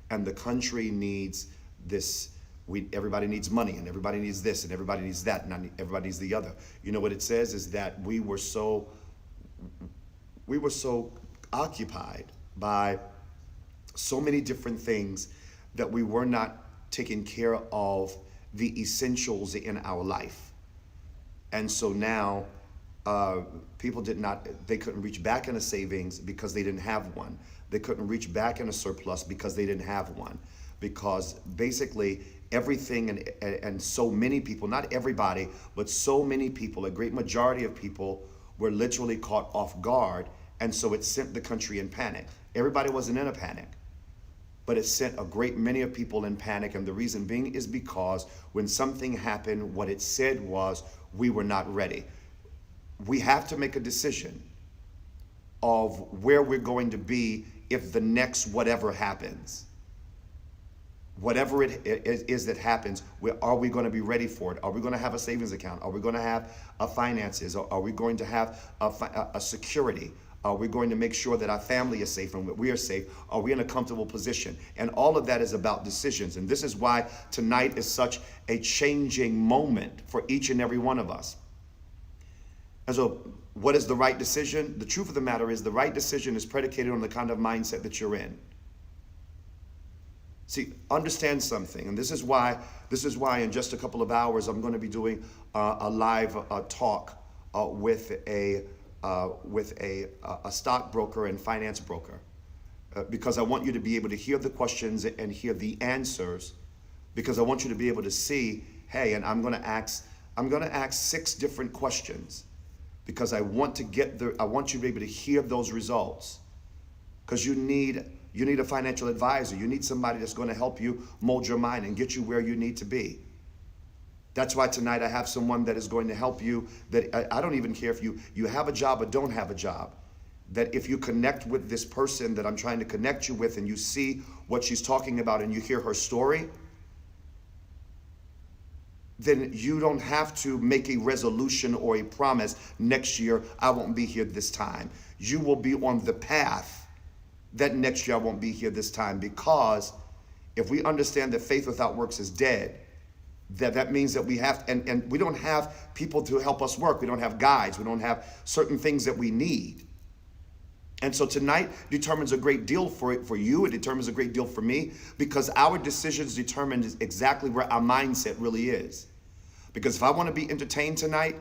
and the country needs this. Everybody needs money, and everybody needs this, and everybody needs that, and everybody needs the other. You know what it says is that we were so occupied by so many different things that we were not taking care of the essentials in our life. And so now people they couldn't reach back in a savings because they didn't have one. They couldn't reach back in a surplus because they didn't have one. Because basically everything and so many people, not everybody, but so many people, a great majority of people were literally caught off guard. And so it sent the country in panic. Everybody wasn't in a panic, but it sent a great many of people in panic. And the reason being is because when something happened, what it said was, we were not ready. We have to make a decision of where we're going to be if the next whatever happens. Whatever it is that happens, are we going to be ready for it? Are we going to have a savings account? Are we going to have finances? Are we going to have a security? Are we going to make sure that our family is safe and that we are safe? Are we in a comfortable position? And all of that is about decisions. And this is why tonight is such a changing moment for each and every one of us. And so what is the right decision? The truth of the matter is the right decision is predicated on the kind of mindset that you're in. See, understand something, and this is why in just a couple of hours I'm going to be doing a live talk with a stockbroker and finance broker, because I want you to be able to hear the questions and hear the answers, because I want you to be able to see, hey, and I'm going to ask 6 different questions, because I want you to be able to hear those results, because you need a financial advisor. You need somebody that's going to help you mold your mind and get you where you need to be. That's why tonight I have someone that is going to help you, that I don't even care if you have a job or don't have a job, that if you connect with this person that I'm trying to connect you with and you see what she's talking about and you hear her story, then you don't have to make a resolution or a promise, next year I won't be here this time. You will be on the path that next year I won't be here this time, because if we understand that faith without works is dead, that means that we have, and we don't have people to help us work. We don't have guides. We don't have certain things that we need. And so tonight determines a great deal for you. It determines a great deal for me, because our decisions determine exactly where our mindset really is. Because if I want to be entertained tonight,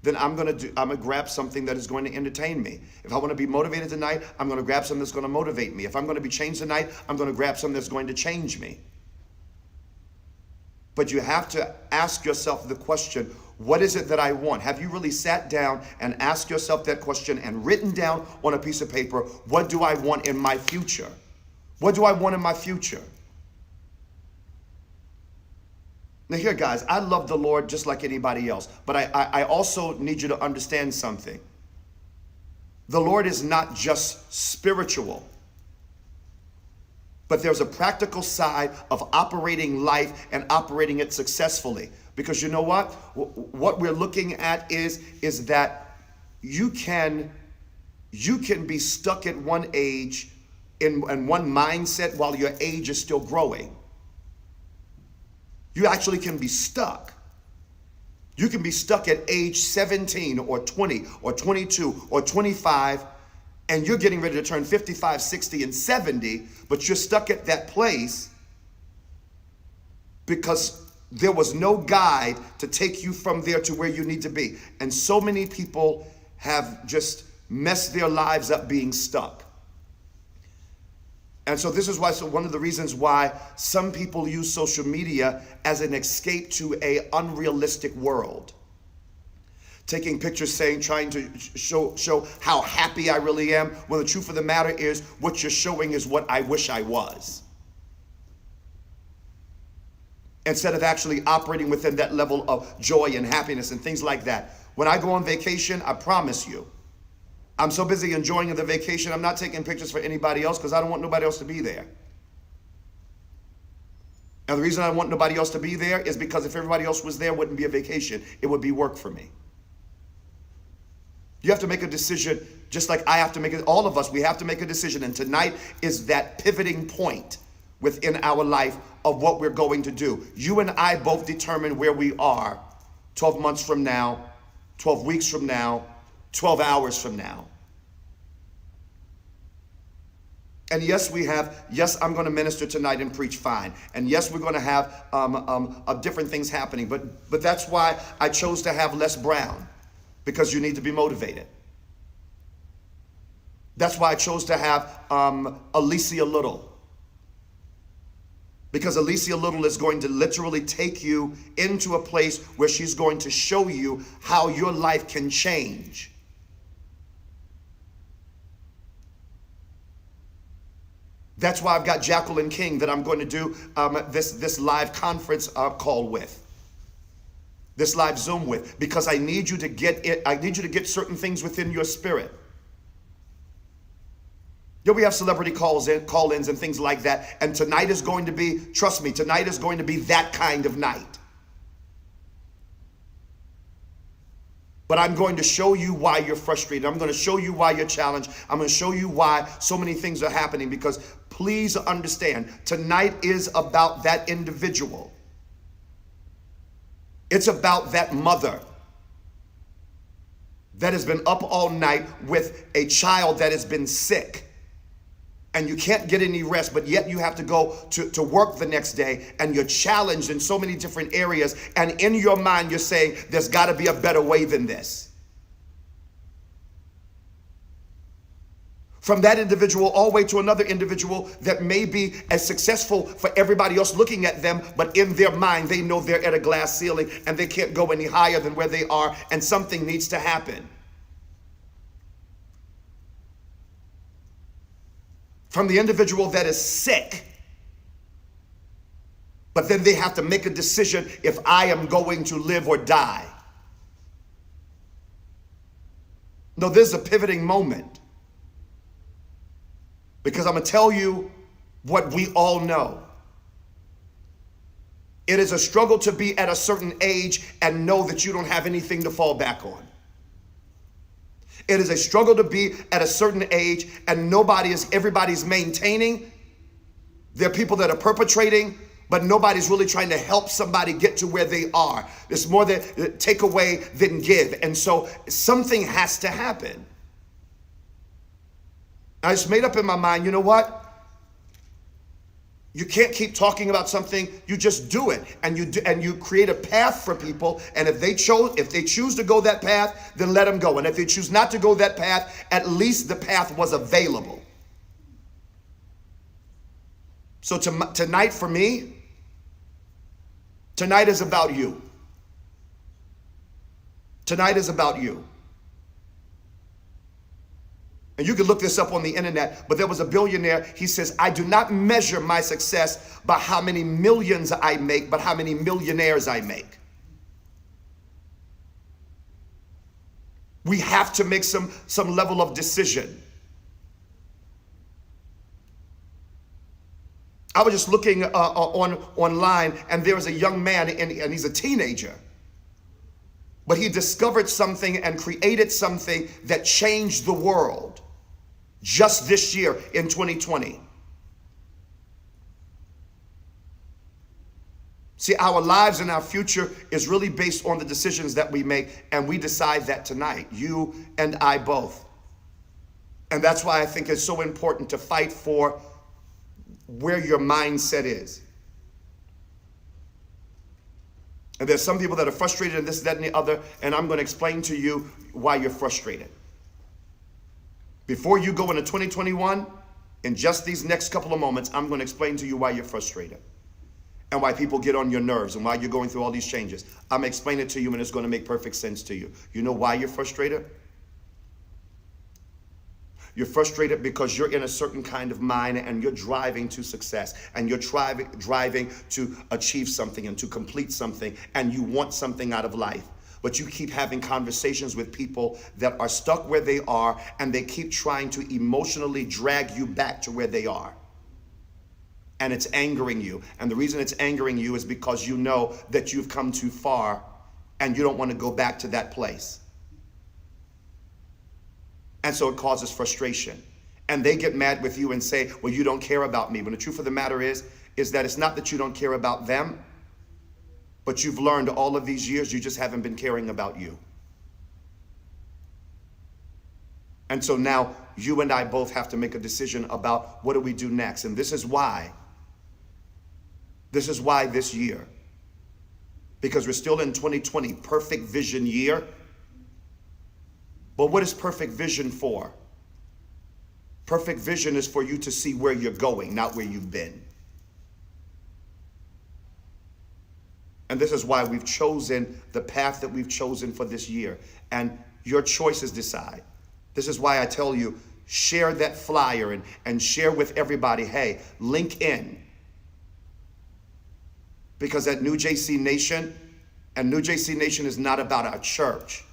then I'm gonna grab something that is going to entertain me. If I want to be motivated tonight, I'm going to grab something that's going to motivate me. If I'm going to be changed tonight, I'm going to grab something that's going to change me. But you have to ask yourself the question, what is it that I want? Have you really sat down and asked yourself that question and written down on a piece of paper, what do I want in my future? What do I want in my future? Now here, guys, I love the Lord just like anybody else, but I also need you to understand something. The Lord is not just spiritual, but there's a practical side of operating life and operating it successfully. Because you know what? What we're looking at is that you can be stuck at one age in one mindset while your age is still growing. You actually can be stuck. You can be stuck at age 17 or 20 or 22 or 25, and you're getting ready to turn 55, 60, and 70, but you're stuck at that place because there was no guide to take you from there to where you need to be. And so many people have just messed their lives up being stuck. And so this is why, one of the reasons why some people use social media as an escape to an unrealistic world. Taking pictures trying to show how happy I really am, when the truth of the matter is what you're showing is what I wish I was. Instead of actually operating within that level of joy and happiness and things like that. When I go on vacation, I promise you, I'm so busy enjoying the vacation, I'm not taking pictures for anybody else because I don't want nobody else to be there. And the reason I want nobody else to be there is because if everybody else was there, it wouldn't be a vacation. It would be work for me. You have to make a decision, just like I have to make it. All of us, we have to make a decision. And tonight is that pivoting point within our life of what we're going to do. You and I both determine where we are 12 months from now, 12 weeks from now, 12 hours from now. And yes, I'm going to minister tonight and preach fine. And yes, we're going to have different things happening. But that's why I chose to have Les Brown, because you need to be motivated. That's why I chose to have Alicia Little. Because Alicia Little is going to literally take you into a place where she's going to show you how your life can change. That's why I've got Jacqueline King that I'm going to do this live conference call with, this live Zoom with, because I need you to get it. I need you to get certain things within your spirit. Yeah, we have celebrity call-ins and things like that. And tonight is going to be, trust me, tonight is going to be that kind of night. But I'm going to show you why you're frustrated. I'm going to show you why you're challenged. I'm going to show you why so many things are happening, because please understand, tonight is about that individual. It's about that mother that has been up all night with a child that has been sick. And you can't get any rest, but yet you have to go to work the next day, and you're challenged in so many different areas. And in your mind, you're saying, there's got to be a better way than this. From that individual all the way to another individual that may be as successful for everybody else looking at them, but in their mind, they know they're at a glass ceiling and they can't go any higher than where they are, and something needs to happen. From the individual that is sick, but then they have to make a decision if I am going to live or die. No, there's a pivoting moment. Because I'm going to tell you what we all know. It is a struggle to be at a certain age and know that you don't have anything to fall back on. It is a struggle to be at a certain age and everybody's maintaining. There are people that are perpetrating, but nobody's really trying to help somebody get to where they are. It's more that take away than give. And so something has to happen. I just made up in my mind, you know what? You can't keep talking about something, you just do it. And you create a path for people, and if they choose to go that path, then let them go. And if they choose not to go that path, at least the path was available. So tonight for me, tonight is about you. Tonight is about you. And you can look this up on the internet, but there was a billionaire. He says, I do not measure my success by how many millions I make, but how many millionaires I make. We have to make some level of decision. I was just looking online, and there was a young man, and he's a teenager. But he discovered something and created something that changed the world just this year in 2020. See, our lives and our future is really based on the decisions that we make, and we decide that tonight, you and I both. And that's why I think it's so important to fight for where your mindset is. And there's some people that are frustrated in this, that, and the other, and I'm going to explain to you why you're frustrated. Before you go into 2021, in just these next couple of moments, I'm going to explain to you why you're frustrated and why people get on your nerves and why you're going through all these changes. I'm going to explain it to you, and it's going to make perfect sense to you. You know why you're frustrated? You're frustrated because you're in a certain kind of mind and you're driving to success, and you're driving to achieve something and to complete something, and you want something out of life. But you keep having conversations with people that are stuck where they are, and they keep trying to emotionally drag you back to where they are. And it's angering you. And the reason it's angering you is because you know that you've come too far and you don't want to go back to that place. And so it causes frustration. And they get mad with you and say, well, you don't care about me. When the truth of the matter is that it's not that you don't care about them, but you've learned all of these years you just haven't been caring about you. And so now you and I both have to make a decision about what do we do next. And this is why this year, because we're still in 2020, perfect vision year. But what is perfect vision for? Perfect vision is for you to see where you're going, not where you've been. And this is why we've chosen the path that we've chosen for this year. And your choices decide. This is why I tell you, share that flyer and share with everybody, hey, link in. Because at New JC Nation, and New JC Nation is not about our church.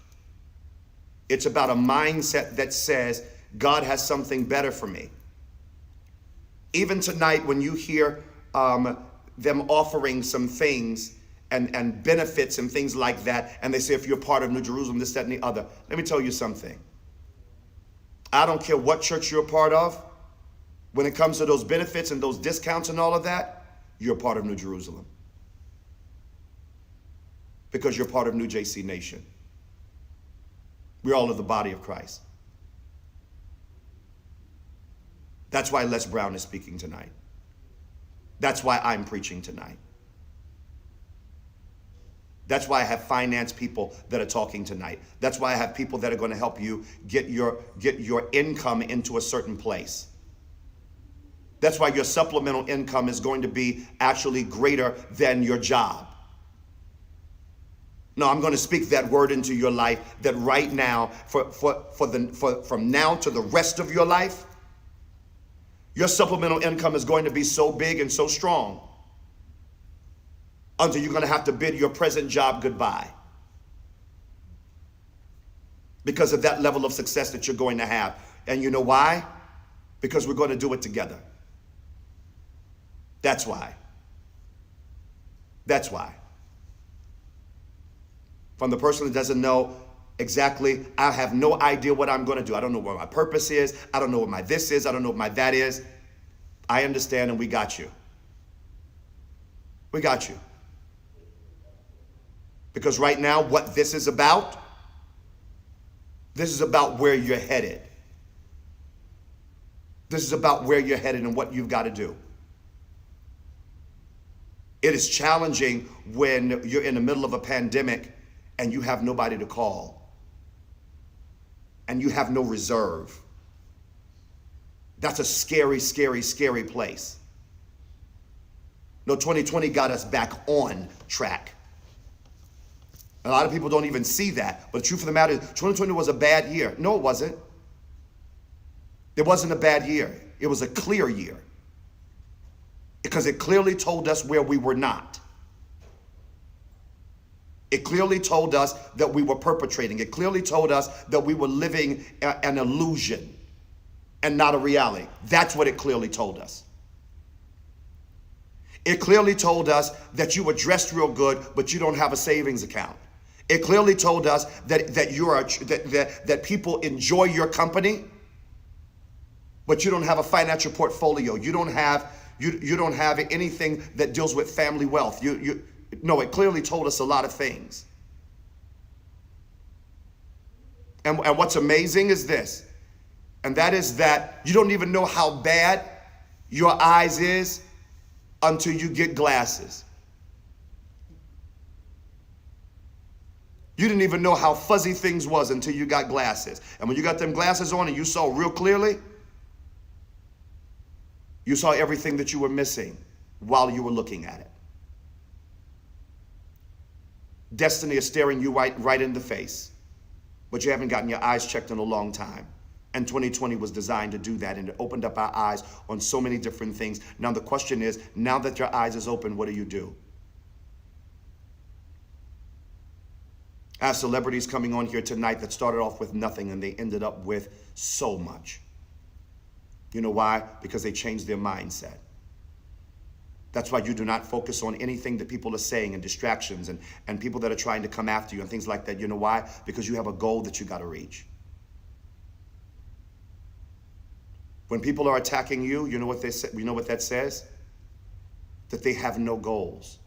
It's about a mindset that says, God has something better for me. Even tonight, when you hear them offering some things and benefits and things like that, and they say, if you're part of New Jerusalem, this, that, and the other, let me tell you something. I don't care what church you're a part of. When it comes to those benefits and those discounts and all of that, you're a part of New Jerusalem. Because you're part of New JC Nation. We're all of the body of Christ. That's why Les Brown is speaking tonight. That's why I'm preaching tonight. That's why I have finance people that are talking tonight. That's why I have people that are going to help you get your income into a certain place. That's why your supplemental income is going to be actually greater than your job. No, I'm going to speak that word into your life that right now, from now to the rest of your life, your supplemental income is going to be so big and so strong until you're going to have to bid your present job goodbye because of that level of success that you're going to have. And you know why? Because we're going to do it together. That's why. That's why. From the person that doesn't know exactly, I have no idea what I'm going to do. I don't know what my purpose is. I don't know what my this is. I don't know what my that is. I understand, and we got you. We got you. Because right now, what this is about where you're headed. This is about where you're headed and what you've got to do. It is challenging when you're in the middle of a pandemic and you have nobody to call. And you have no reserve. That's a scary, scary, scary place. No, 2020 got us back on track. A lot of people don't even see that. But the truth of the matter is, 2020 was a bad year. No, it wasn't. It wasn't a bad year. It was a clear year. Because it clearly told us where we were not. It clearly told us that we were perpetrating. It clearly told us that we were living an illusion and not a reality. That's what it clearly told us. It clearly told us that you were dressed real good, but you don't have a savings account. It clearly told us that people enjoy your company, but you don't have a financial portfolio. You don't have anything that deals with family wealth. No, it clearly told us a lot of things. And what's amazing is this, and that is that you don't even know how bad your eyes is until you get glasses. You didn't even know how fuzzy things was until you got glasses. And when you got them glasses on and you saw real clearly, you saw everything that you were missing while you were looking at it. Destiny is staring you right in the face, but you haven't gotten your eyes checked in a long time. And 2020 was designed to do that, and it opened up our eyes on so many different things. Now the question is, now that your eyes is open, what do? I have celebrities coming on here tonight that started off with nothing and they ended up with so much. You know why? Because they changed their mindset. That's why you do not focus on anything that people are saying and distractions and people that are trying to come after you and things like that. You know why? Because you have a goal that you got to reach. When people are attacking you, you know what they say, you know what that says? That they have no goals.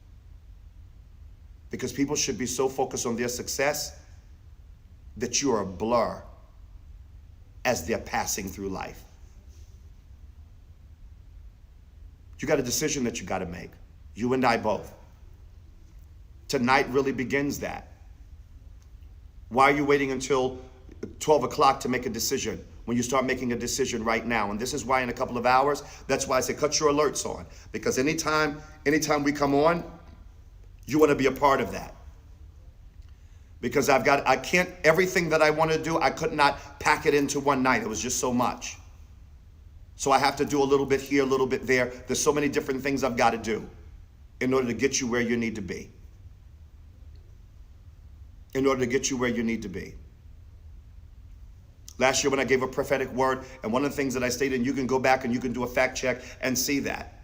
Because people should be so focused on their success that you are a blur as they're passing through life. You got a decision that you got to make. You and I both. Tonight really begins that. Why are you waiting until 12 o'clock to make a decision when you start making a decision right now? And this is why in a couple of hours, that's why I say cut your alerts on. Because anytime we come on, you want to be a part of that. Because I can't, everything that I want to do, I could not pack it into one night. It was just so much. So I have to do a little bit here, a little bit there. There's so many different things I've got to do in order to get you where you need to be. In order to get you where you need to be. Last year when I gave a prophetic word, and one of the things that I stated, and you can go back and you can do a fact check and see that.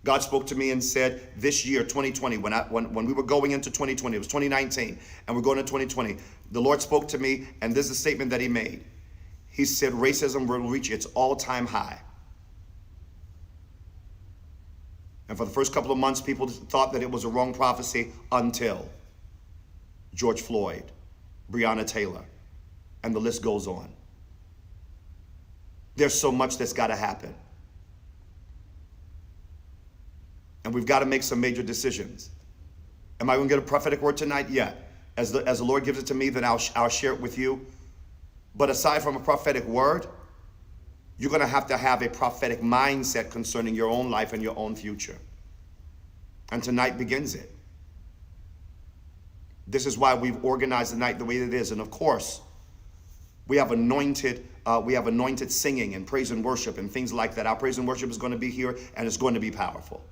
God spoke to me and said, this year, 2020, when we were going into 2020, it was 2019, and we're going into 2020, the Lord spoke to me, and this is a statement that he made. He said, racism will reach its all-time high. And for the first couple of months, people thought that it was a wrong prophecy until George Floyd, Breonna Taylor, and the list goes on. There's so much that's got to happen. And we've got to make some major decisions. Am I going to get a prophetic word tonight? Yeah. As the Lord gives it to me, then I'll share it with you. But aside from a prophetic word, you're going to have a prophetic mindset concerning your own life and your own future. And tonight begins it. This is why we've organized the night the way it is. And of course, we have anointed singing and praise and worship and things like that. Our praise and worship is going to be here, and it's going to be powerful.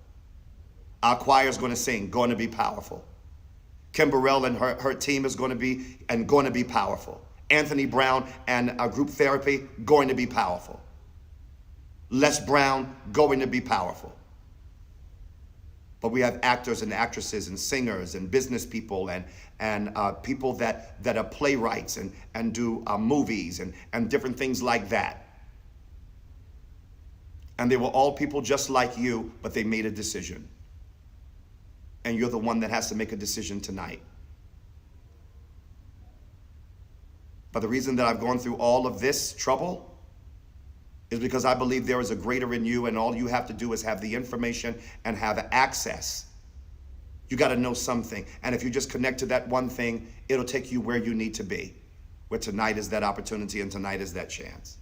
Our choir is going to sing, going to be powerful. Kim Burrell and her team is going to be powerful. Anthony Brown and group therapy, going to be powerful. Les Brown, going to be powerful. But we have actors and actresses and singers and business people and people that are playwrights and do movies and different things like that. And they were all people just like you, but they made a decision. And you're the one that has to make a decision tonight. But the reason that I've gone through all of this trouble is because I believe there is a greater in you, and all you have to do is have the information and have access. You got to know something. And if you just connect to that one thing, it'll take you where you need to be. Where tonight is that opportunity and tonight is that chance.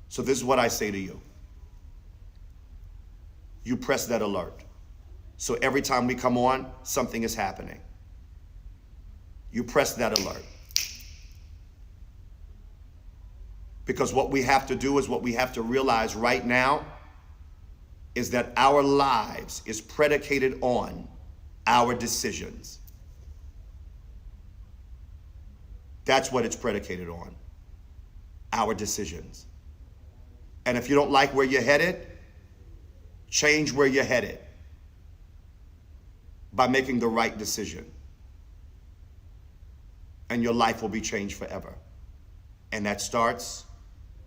So this is what I say to you. You press that alert. So every time we come on, something is happening. You press that alert. Because what we have to do is what we have to realize right now is that our lives is predicated on our decisions. That's what it's predicated on. Our decisions. And if you don't like where you're headed, change where you're headed by making the right decision. And your life will be changed forever. And that starts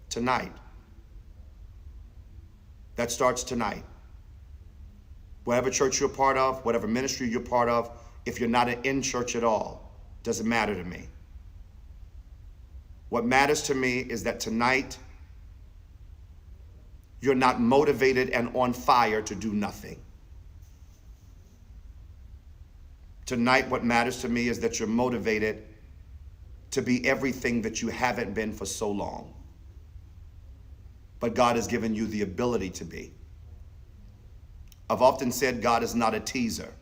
tonight. That starts tonight. Whatever church you're part of, whatever ministry you're part of, if you're not in church at all, doesn't matter to me. What matters to me is that tonight, you're not motivated and on fire to do nothing. Tonight, what matters to me is that you're motivated to be everything that you haven't been for so long. But God has given you the ability to be. I've often said God is not a teaser.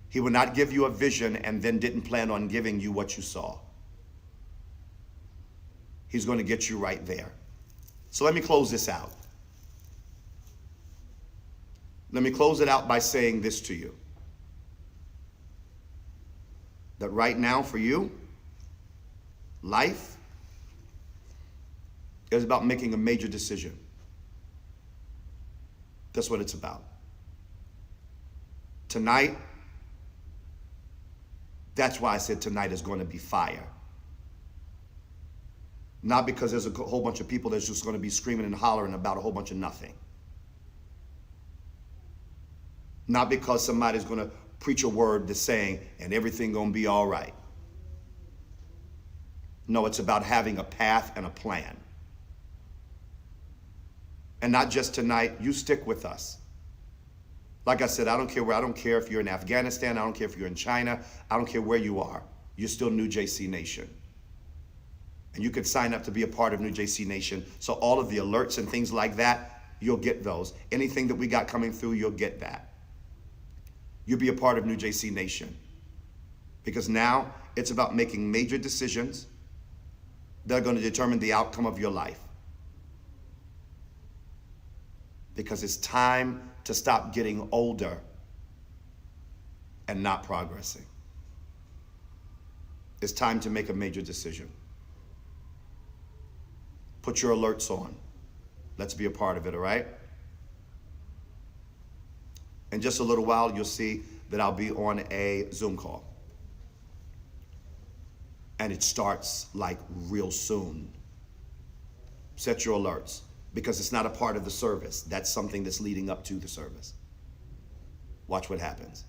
He will not give you a vision and then didn't plan on giving you what you saw. He's going to get you right there. So let me close this out. Let me close it out by saying this to you. That right now for you, life is about making a major decision. That's what it's about. Tonight, that's why I said tonight is going to be fire. Not because there's a whole bunch of people that's just going to be screaming and hollering about a whole bunch of nothing. Not because somebody's going to preach a word that's saying, and everything going to be all right. No, it's about having a path and a plan. And not just tonight, you stick with us. Like I said, I don't care where. I don't care if you're in Afghanistan. I don't care if you're in China. I don't care where you are. You're still New JC Nation. And you could sign up to be a part of New JC Nation. So all of the alerts and things like that, you'll get those. Anything that we got coming through, you'll get that. You'll be a part of New JC Nation. Because now it's about making major decisions that are going to determine the outcome of your life. Because it's time to stop getting older and not progressing. It's time to make a major decision. Put your alerts on. Let's be a part of it, all right? In just a little while, you'll see that I'll be on a Zoom call. And it starts like real soon. Set your alerts, because it's not a part of the service. That's something that's leading up to the service. Watch what happens.